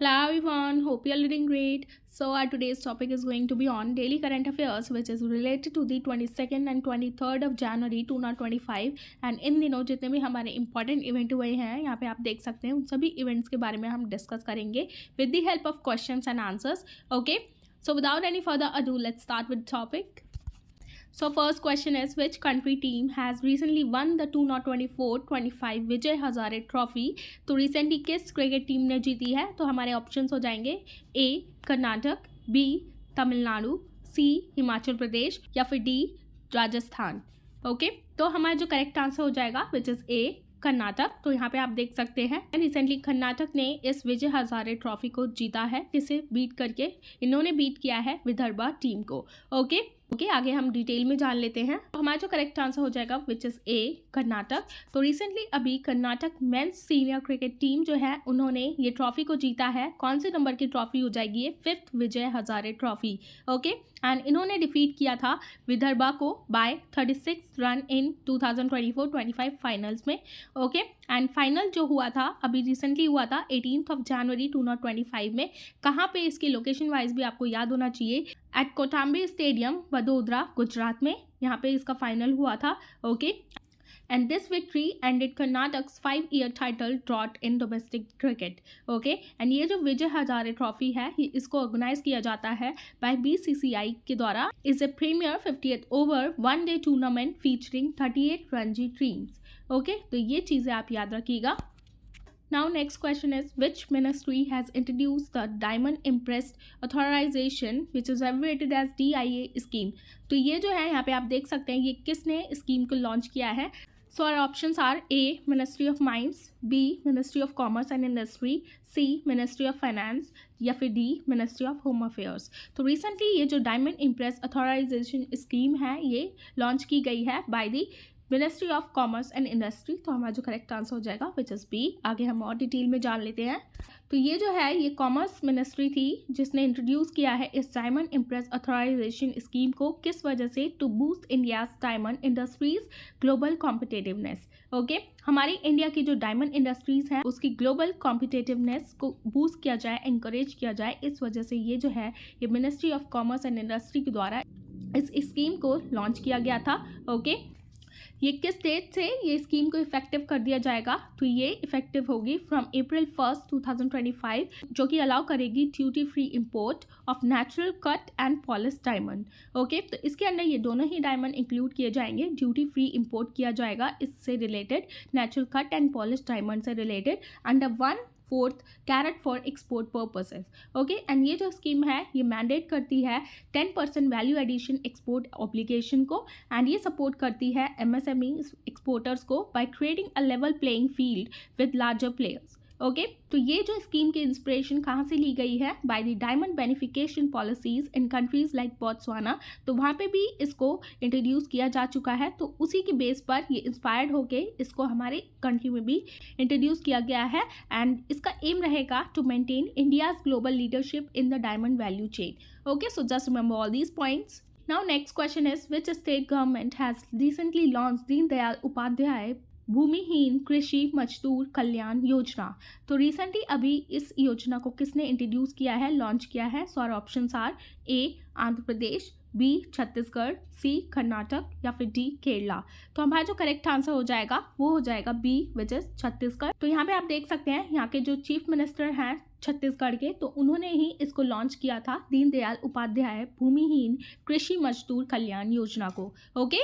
Hello everyone, hope you're doing great. So our today's topic is going to be on daily current affairs which is related to the 22nd and 23rd of January 2025 and इन दिनों जितने भी हमारे important event हुए हैं यहाँ पे आप देख सकते हैं उन सभी इवेंट्स के बारे में हम डिस्कस करेंगे with the help of questions and answers. Okay, so without any further ado let's start with topic. So first question is, which country team has recently won the 2024-25 Vijay Hazare trophy? तो recently किस cricket team ने जीती है? तो हमारे options हो जाएंगे ए Karnataka, B Tamil Nadu, सी हिमाचल प्रदेश या फिर डी राजस्थान. ओके, तो हमारा जो करेक्ट आंसर हो जाएगा विच इज़ ए कर्नाटक. तो यहाँ पे आप देख सकते हैं रिसेंटली कर्नाटक ने इस विजय हजारे ट्रॉफी को जीता है. किसे बीट करके? इन्होंने बीट किया है विदर्भा टीम को. ओके, आगे हम डिटेल में जान लेते हैं. तो हमारा जो करेक्ट आंसर हो जाएगा विच इज़ ए कर्नाटक. तो रिसेंटली अभी Karnataka men's senior cricket team जो है उन्होंने ये ट्रॉफी को जीता है. कौन से नंबर की ट्रॉफी हो जाएगी? ये 5th Vijay Hazare trophy. Okay, and इन्होंने डिफीट किया था विदर्भा को बाय 36 रन इन 2024-25 फाइनल्स में. ओके, एंड फाइनल जो हुआ था अभी रिसेंटली हुआ था 18th ऑफ जनवरी 2025 में. कहाँ पे? इसकी लोकेशन वाइज भी आपको याद होना चाहिए. एट कोटाम्बे स्टेडियम वडोदरा गुजरात में यहाँ पे इसका फाइनल हुआ था. Okay, and this victory ended Karnataka's 5-year title drought in domestic cricket. Okay, and ये जो विजय हजारे ट्रॉफी है इसको ऑर्गेनाइज किया जाता है बाय BCCI के द्वारा. Is a premier 50th over one day tournament featuring 38 Ranji teams. Okay, तो ये चीज़ें आप याद रखिएगा. Now next question is, which ministry has introduced the Diamond Impressed Authorization which is abbreviated as DIA scheme? तो ये जो है यहाँ पे आप देख सकते हैं ये किसने स्कीम को लॉन्च किया है. So our options are A. Ministry of Mines, B. Ministry of Commerce and Industry, C. Ministry of Finance या फिर D. Ministry of Home Affairs. तो recently ये जो Diamond Impressed Authorization स्कीम है ये लॉन्च की गई है by the ministry of commerce and industry. तो हमारा जो करेक्ट आंसर हो जाएगा विच इज़ बी. आगे हम और डिटेल में जान लेते हैं. तो ये जो है ये कॉमर्स मिनिस्ट्री थी जिसने इंट्रोड्यूस किया है इस डायमंड इम्प्रेस अथॉराइजेशन स्कीम को. किस वजह से? To boost India's diamond industries global competitiveness. Okay, हमारी इंडिया की जो डायमंड इंडस्ट्रीज हैं उसकी ग्लोबल कॉम्पिटेटिवनेस को बूस्ट किया जाए, इंकरेज किया जाए. इस वजह से ये जो है ये ministry of commerce and industry के द्वारा इस स्कीम को लॉन्च किया गया था. ओके, ये किस डेट से ये स्कीम को इफेक्टिव कर दिया जाएगा? तो ये इफेक्टिव होगी फ्रॉम April 1st 2025 जो कि अलाउ करेगी duty free import of natural cut and polish diamond. Okay, तो इसके अंदर ये दोनों ही डायमंड इंक्लूड किए जाएंगे. ड्यूटी फ्री इंपोर्ट किया जाएगा इससे related, natural cut and polish diamond से related under 1/4 carat for export purposes. Okay, and ये जो स्कीम है ये मैंडेट करती है 10% वैल्यू एडिशन एक्सपोर्ट ऑब्लिगेशन को एंड ये सपोर्ट करती है MSME एक्सपोर्टर्स को by creating a level playing field with larger players. Okay, तो ये जो स्कीम की इंस्पिरेशन कहाँ से ली गई है? By the diamond beneficiation policies in countries like Botswana. तो वहाँ पे भी इसको इंट्रोड्यूस किया जा चुका है. तो उसी के बेस पर ये इंस्पायर्ड होके इसको हमारे कंट्री में भी इंट्रोड्यूस किया गया है एंड इसका एम रहेगा to maintain India's global leadership in the diamond value chain. Okay, so just remember all these points. Now next question is, which state government has recently launched Deen Dayal Upadhyay भूमिहीन कृषि मजदूर कल्याण योजना? तो रिसेंटली अभी इस योजना को किसने इंट्रोड्यूस किया है, लॉन्च किया है? So our options are A Andhra Pradesh, B Chhattisgarh, C Karnataka या फिर डी केरला. तो हमारा जो करेक्ट आंसर हो जाएगा वो हो जाएगा बी विच इज छत्तीसगढ़. तो यहाँ पे आप देख सकते हैं यहाँ के जो चीफ मिनिस्टर हैं छत्तीसगढ़ के तो उन्होंने ही इसको लॉन्च किया था दीनदयाल उपाध्याय भूमिहीन कृषि मजदूर कल्याण योजना को. ओके,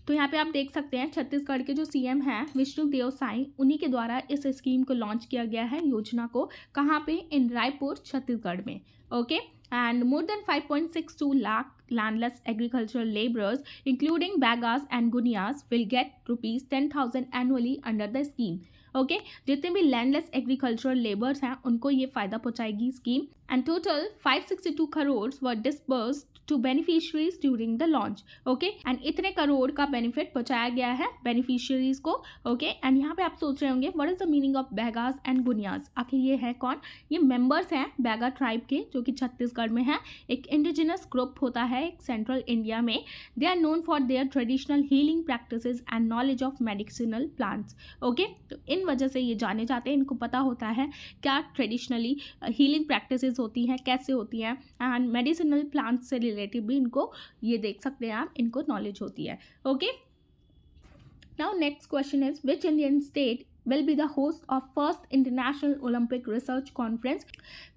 तो यहाँ पे आप देख सकते हैं छत्तीसगढ़ के जो CM हैं विष्णुदेव साई उन्हीं के द्वारा इस स्कीम को लॉन्च किया गया है योजना को. कहाँ पे? इन रायपुर छत्तीसगढ़ में. Okay, and more than 5.62 lakh landless agricultural labourers including Baigas and Gunias will get ₹10,000 annually under the scheme. Okay, जितने भी लैंडलेस एग्रीकल्चरल लेबर्स हैं उनको ये फ़ायदा पहुंचाएगी scheme. and total 562 crores were disbursed to beneficiaries during the launch. Okay, and इतने करोड़ का benefit पहुंचाया गया है बेनिफिशियरीज को. ओके, एंड यहाँ पे आप सोच रहे होंगे what is the meaning of Baigas and Gunias. आखिर ये है कौन? ये मेंबर्स हैं बैगा ट्राइब के, जो कि छत्तीसगढ़ में है. एक इंडिजिनस ग्रुप होता है एक सेंट्रल इंडिया में. They are known for their traditional healing practices and knowledge of medicinal plants. Okay, तो इन वजह से ये जाने जाते हैं, इनको पता होता है क्या ट्रेडिशनली हीलिंग प्रैक्टिसेस होती हैं, कैसे होती हैं, एंड मेडिसिनल प्लांट्स से रिलेटेड भी इनको ये देख सकते हैं आप, इनको नॉलेज होती है. Okay, now next question is which Indian state will be the host of first international Olympic research conference.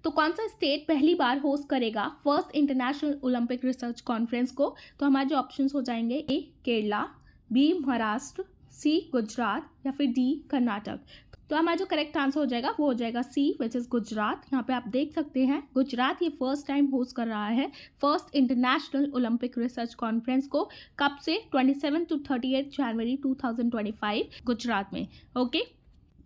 तो कौन सा स्टेट पहली बार होस्ट करेगा first international Olympic research conference को? तो हमारे जो ऑप्शंस हो जाएंगे ए केरला, बी महाराष्ट्र, सी गुजरात या फिर डी कर्नाटक. तो हमारा जो करेक्ट आंसर हो जाएगा वो हो जाएगा सी विच इज़ गुजरात. यहाँ पे आप देख सकते हैं गुजरात ये फर्स्ट टाइम होस्ट कर रहा है first international Olympic research conference को. कब से? 27 to 38 जनवरी 2025 गुजरात में. ओके,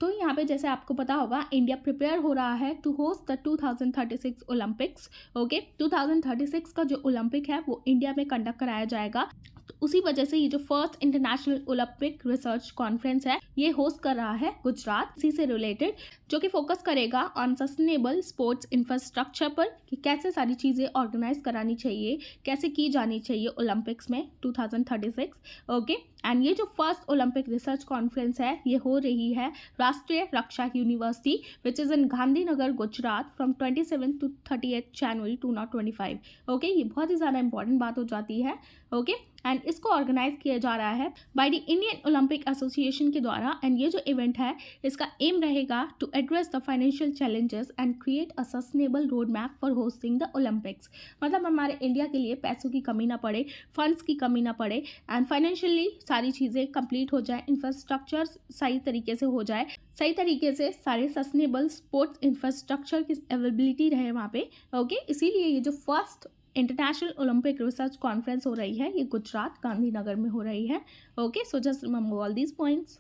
तो यहाँ पे जैसे आपको पता होगा इंडिया प्रिपेयर हो रहा है to host the 2036 Olympics. Okay, 2036 का जो ओलंपिक है वो इंडिया में कंडक्ट कराया जाएगा. तो उसी वजह से ये जो first international Olympic research conference है ये होस्ट कर रहा है गुजरात. इसी से रिलेटेड जो कि फोकस करेगा ऑन सस्टेनेबल स्पोर्ट्स इंफ्रास्ट्रक्चर पर, कि कैसे सारी चीज़ें ऑर्गेनाइज करानी चाहिए, कैसे की जानी चाहिए ओलंपिक्स में 2036. ओके, एंड ये जो फर्स्ट ओलंपिक रिसर्च कॉन्फ्रेंस है ये हो रही है Rashtriya Raksha university which is in Gandhinagar Gujarat from 27 to 38 January 2025. Okay, ये बहुत ही ज़्यादा इंपॉर्टेंट बात हो जाती है. ओके, एंड इसको ऑर्गेनाइज किया जा रहा है by the Indian Olympic association के द्वारा. एंड ये जो इवेंट है इसका एम रहेगा to address the financial challenges and create a sustainable road map for hosting the Olympics. मतलब हमारे इंडिया के लिए पैसों की कमी ना पड़े, फंड्स की कमी ना पड़े, एंड फाइनेंशियली सारी चीज़ें कंप्लीट हो जाए, इंफ्रास्ट्रक्चर सही तरीके से हो जाए, सही तरीके से सारे सस्टेनेबल स्पोर्ट्स इंफ्रास्ट्रक्चर की अवेलेबिलिटी रहे वहाँ पे. ओके, इसीलिए ये जो first international Olympic research conference हो रही है ये गुजरात गांधीनगर में हो रही है. Okay, so just remember all these points.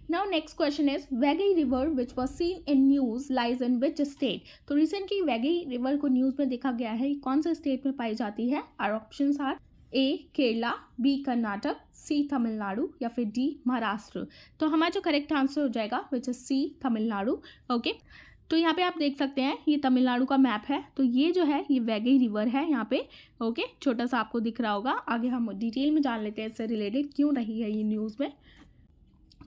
Now next question is Vegi river which was seen in news lies in which state? तो रिसेंटली वेगी रिवर को न्यूज़ में देखा गया है, कौन से स्टेट में पाई जाती है? Our options are A Kerala, B Karnataka, C Tamil Nadu या फिर डी महाराष्ट्र. तो हमारा जो करेक्ट आंसर हो जाएगा which is C Tamil Nadu. Okay, तो यहाँ पे आप देख सकते हैं ये तमिलनाडु का मैप है. तो ये जो है ये वेगी रिवर है यहाँ पे. ओके, छोटा सा आपको दिख रहा होगा. आगे हम डिटेल में जान लेते हैं इससे रिलेटेड क्यों रही है ये न्यूज़ में.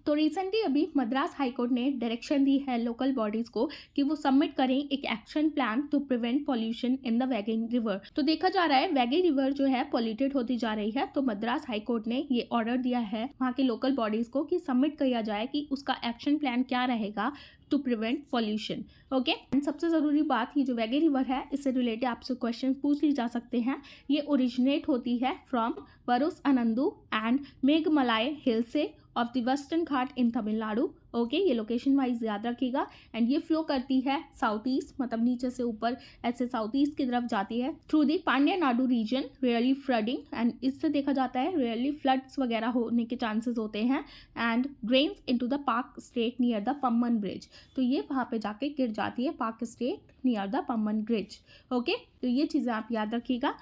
तो रिसेंटली अभी मद्रास हाईकोर्ट ने डायरेक्शन दी है लोकल बॉडीज़ को कि वो सबमिट करें एक action plan to prevent pollution in the Vaigai river. तो देखा जा रहा है वैगी रिवर जो है पॉल्यूटेड होती जा रही है. तो मद्रास हाईकोर्ट ने ये ऑर्डर दिया है वहाँ के लोकल बॉडीज़ को कि सबमिट किया जाए कि उसका एक्शन प्लान क्या रहेगा to prevent pollution. Okay, and सबसे ज़रूरी बात ये जो वैगी रिवर है इससे रिलेटेड आपसे क्वेश्चन पूछ ली जा सकते हैं. ये ओरिजिनेट होती है फ्रॉम वरुस अनंदू एंड मेघमलाई हिल से of the western Ghat in Tamil Nadu. Okay, ये लोकेशन वाइज याद रखिएगा. एंड ये फ्लो करती है साउथ ईस्ट, मतलब नीचे से ऊपर ऐसे साउथ ईस्ट की तरफ जाती है through the Pandya Nadu region, rarely flooding. And इससे देखा जाता है रियरली फ्लड्स वगैरह होने के चांसेस होते हैं. एंड ड्रेन्स इनटू द पाक state near the Pamban bridge. तो ये वहाँ पे जाके गिर जाती है पाक state near the Pamban bridge. Okay, तो ये चीज़ें आप याद रखिएगा.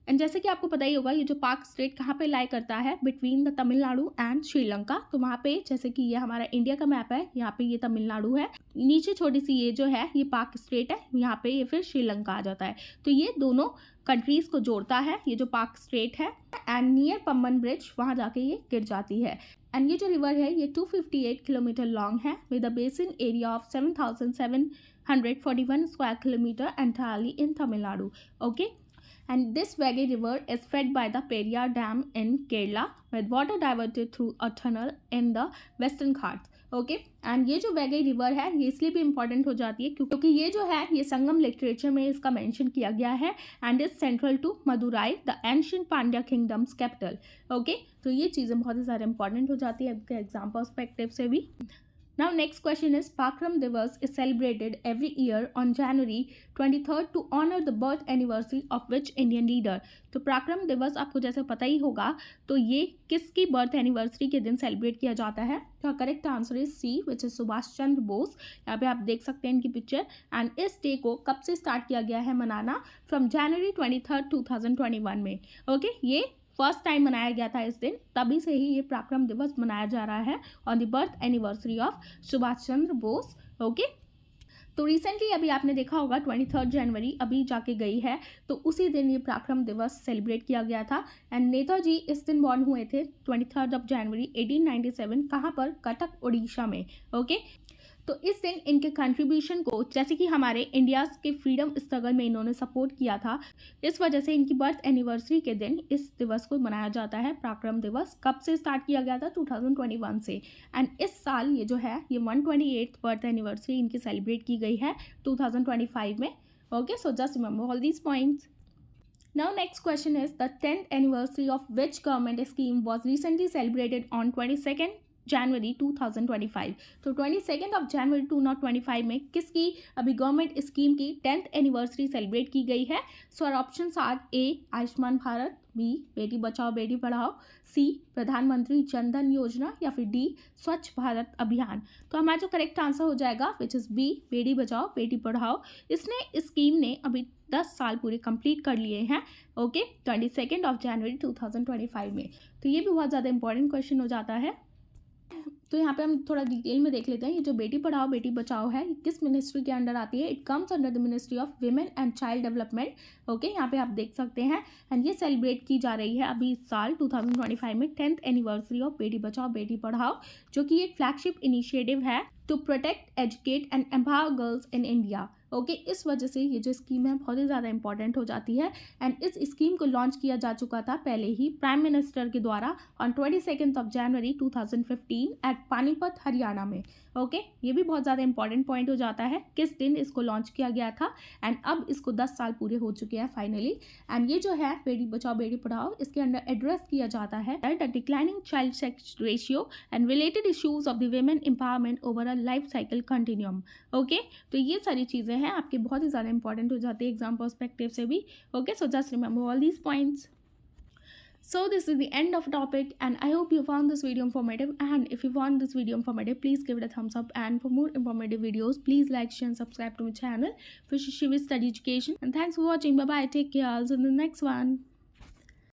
एंड जैसे कि आपको पता ही होगा ये जो पाक स्टेट कहाँ पे लाई करता है between the Tamil Nadu and Sri Lanka. तो वहाँ पे जैसे कि ये हमारा इंडिया का मैप है, यहाँ पे ये तमिलनाडु है, नीचे छोटी सी ये जो है ये पाक स्टेट है, यहाँ पे ये फिर श्रीलंका आ जाता है. तो ये दोनों कंट्रीज को जोड़ता है ये जो पाक स्टेट है. एंड नियर पम्बन ब्रिज वहाँ जाके ये गिर जाती है. एंड ये जो रिवर है ये 258 किलोमीटर लॉन्ग है with a basin area of 7,741 square kilometre entirely in Tamil Nadu. Okay, and this Vegi river is fed by the Periyar Dam in Kerala with water diverted through a tunnel in the Western Ghats. Okay, and ये जो वैगी river है ये इसलिए भी important हो जाती है क्योंकि ये जो है ये संगम लिटरेचर में इसका मेंशन किया गया है. And is central to Madurai the ancient Pandya kingdoms capital. Okay, तो ये चीज़ें बहुत ही ज़्यादा इंपॉर्टेंट हो जाती है एग्जाम पर्सपेक्टिव से भी. Now next question is Pakram Divas is celebrated every year on January 23rd to honor the birth anniversary of which Indian leader. तो पराक्रम दिवस आपको जैसे पता ही होगा, तो ये किसकी बर्थ एनिवर्सरी के दिन सेलिब्रेट किया जाता है? तो correct answer is C, which is Subhash Chandra Bose. यहाँ पे आप देख सकते हैं इनकी पिक्चर। एंड इस डे को कब से स्टार्ट किया गया है मनाना? फ्रॉम जनवरी 23rd 2021 में। ओके, ये फर्स्ट टाइम मनाया गया था इस दिन, तभी से ही ये पराक्रम दिवस मनाया जा रहा है on the birth anniversary of Subhash Chandra Bose. Okay, तो रिसेंटली अभी आपने देखा होगा 23 जनवरी अभी जाके गई है, तो उसी दिन ये पराक्रम दिवस सेलिब्रेट किया गया था। एंड नेताजी इस दिन बॉर्न हुए थे 23 जनवरी 1897। कहाँ पर? कटक उड़ीसा में। ओके, तो इस दिन इनके कंट्रीब्यूशन को, जैसे कि हमारे इंडिया के फ्रीडम स्ट्रगल में इन्होंने सपोर्ट किया था, इस वजह से इनकी बर्थ एनिवर्सरी के दिन इस दिवस को मनाया जाता है पराक्रम दिवस। कब से स्टार्ट किया गया था? 2021 से। एंड इस साल ये जो है ये 128th बर्थ एनिवर्सरी इनकी सेलिब्रेट की गई है 2025 में। Okay, so just remember all these points. Now next question is the 10th anniversary of which government scheme was recently celebrated on 22nd जनवरी 2025। तो 22 जनवरी 2025 में किसकी अभी गवर्नमेंट स्कीम की 10th एनिवर्सरी सेलिब्रेट की गई है? So our options are A Ayushman Bharat, B Beti Bachao Beti Padhao, सी प्रधानमंत्री जन धन योजना, या फिर डी स्वच्छ भारत अभियान। तो हमारा जो करेक्ट आंसर हो जाएगा which is B Beti Bachao Beti Padhao. इसने स्कीम ने अभी 10 साल पूरे कंप्लीट कर लिए हैं। ओके, 22 जनवरी 2025 में। तो ये भी बहुत ज़्यादा इंपॉर्टेंट क्वेश्चन हो जाता है। तो यहाँ पे हम थोड़ा डिटेल में देख लेते हैं, ये जो बेटी पढ़ाओ बेटी बचाओ है ये किस मिनिस्ट्री के अंडर आती है? It comes under the ministry of women and child development. Okay, यहाँ पे आप देख सकते हैं। एंड ये सेलिब्रेट की जा रही है अभी इस साल 2025 में 10th एनिवर्सरी ऑफ बेटी बचाओ बेटी पढ़ाओ, जो कि एक फ्लैगशिप इनिशिएटिव है to protect, educate and empower girls in India. Okay, इस वजह से ये जो स्कीम है बहुत ही ज़्यादा इंपॉर्टेंट हो जाती है। एंड इस स्कीम को लॉन्च किया जा चुका था पहले ही प्राइम मिनिस्टर के द्वारा on 22 January 2015 at Panipat Haryana में। ओके, ये भी बहुत ज़्यादा इंपॉर्टेंट पॉइंट हो जाता है किस दिन इसको लॉन्च किया गया था। एंड अब इसको 10 साल पूरे हो चुके हैं फाइनली। एंड ये जो है बेटी बचाओ बेटी पढ़ाओ, इसके अंडर एड्रेस किया जाता है the declining child sex ratio and related issues of the women empowerment over a life cycle continuum. Okay, तो ये सारी चीज़ें हैं आपके बहुत ही ज़्यादा इंपॉर्टेंट हो जाती है एग्जाम पर्सपेक्टिव से भी। Okay, so just remember all these points. So this is the end of the topic, and I hope you found this video informative. And if you found this video informative, please give it a thumbs up. And for more informative videos, please like, share, and subscribe to my channel for Shivi Study Education. And thanks for watching. Bye bye. Take care. I'll see you in the next one.